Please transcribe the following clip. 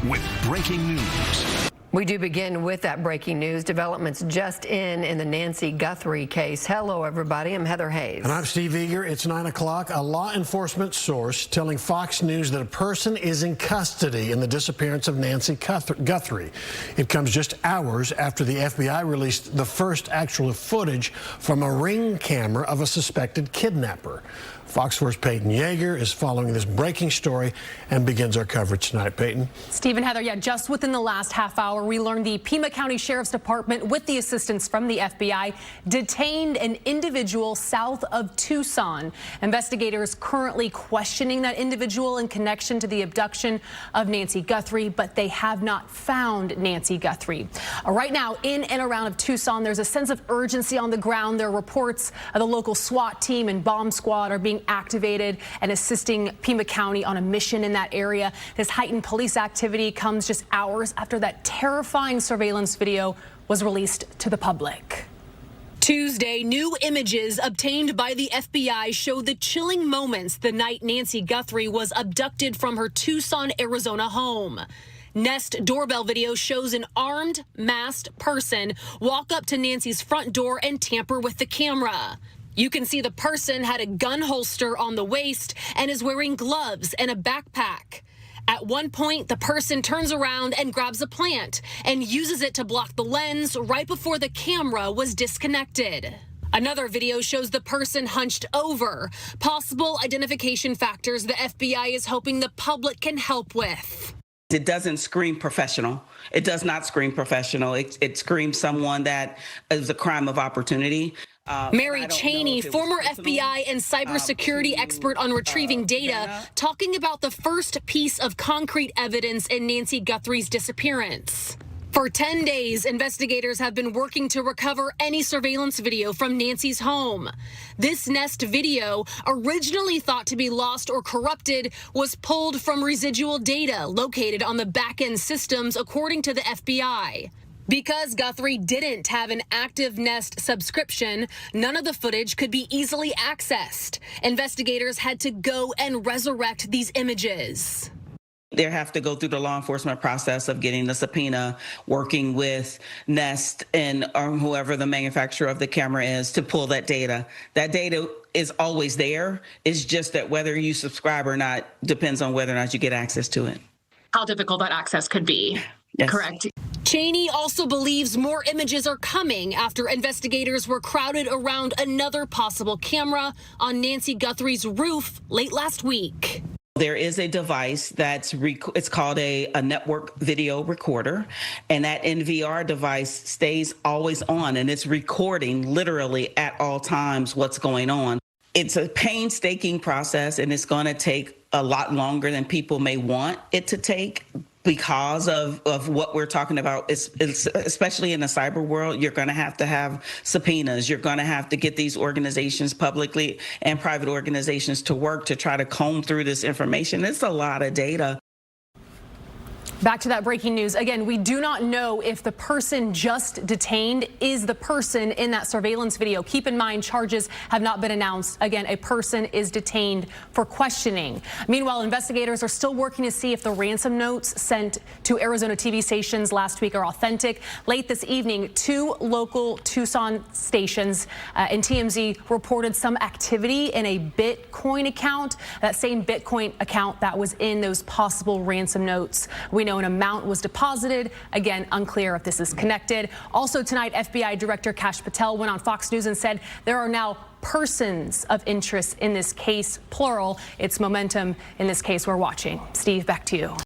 with breaking news. We do begin with that breaking news. Developments just in the Nancy Guthrie case. Hello, everybody. I'm Heather Hayes. And I'm Steve Yager. It's 9 o'clock. A law enforcement source telling Fox News that a person is in custody in the disappearance of Nancy Guthrie. It comes just hours after the FBI released the first actual footage from a Ring camera of a suspected kidnapper. Fox 4's Peyton Yager is following this breaking story and begins our coverage tonight. Peyton. Steve and Heather, just within the last half hour, we learned the Pima County Sheriff's Department, with the assistance from the FBI, detained an individual south of Tucson. Investigators currently questioning that individual in connection to the abduction of Nancy Guthrie, but they have not found Nancy Guthrie. Right now, in and around of Tucson, there's a sense of urgency on the ground. There are reports of the local SWAT team and bomb squad are being activated and assisting Pima County on a mission in that area. This heightened police activity comes just hours after that terrifying surveillance video was released to the public. Tuesday, new images obtained by the FBI show the chilling moments the night Nancy Guthrie was abducted from her Tucson, Arizona home. Nest doorbell video shows an armed, masked person walk up to Nancy's front door and tamper with the camera. You can see the person had a gun holster on the waist and is wearing gloves and a backpack. At one point, the person turns around and grabs a plant and uses it to block the lens right before the camera was disconnected. Another video shows the person hunched over, possible identification factors the FBI is hoping the public can help with. It doesn't scream professional. It does not scream professional. It screams someone that is a crime of opportunity. Mary Cheney, former FBI and cybersecurity expert on retrieving data, talking about the first piece of concrete evidence in Nancy Guthrie's disappearance. For 10 days, investigators have been working to recover any surveillance video from Nancy's home. This Nest video, originally thought to be lost or corrupted, was pulled from residual data located on the back-end systems, according to the FBI. Because Guthrie didn't have an active Nest subscription, none of the footage could be easily accessed. Investigators had to go and resurrect these images. They have to go through the law enforcement process of getting the subpoena, working with Nest and whoever the manufacturer of the camera is to pull that data. That data is always there. It's just that whether you subscribe or not depends on whether or not you get access to it. How difficult that access could be. Yes. Correct. Cheney also believes more images are coming after investigators were crowded around another possible camera on Nancy Guthrie's roof late last week. There is a device it's called a network video recorder, and that NVR device stays always on, and it's recording literally at all times what's going on. It's a painstaking process, and it's going to take a lot longer than people may want it to take because of what we're talking about. It's especially in the cyber world, you're going to have subpoenas. You're going to have to get these organizations, publicly and private organizations, to work to try to comb through this information. It's a lot of data. Back to that breaking news. Again, we do not know if the person just detained is the person in that surveillance video. Keep in mind, charges have not been announced. Again, a person is detained for questioning. Meanwhile, investigators are still working to see if the ransom notes sent to Arizona TV stations last week are authentic. Late this evening, 2 local Tucson stations and TMZ reported some activity in a Bitcoin account, that same Bitcoin account that was in those possible ransom notes. We know an amount was deposited. Again, unclear if this is connected. Also tonight, FBI Director Kash Patel went on Fox News and said there are now persons of interest in this case, plural. It's momentum in this case we're watching. Steve, back to you.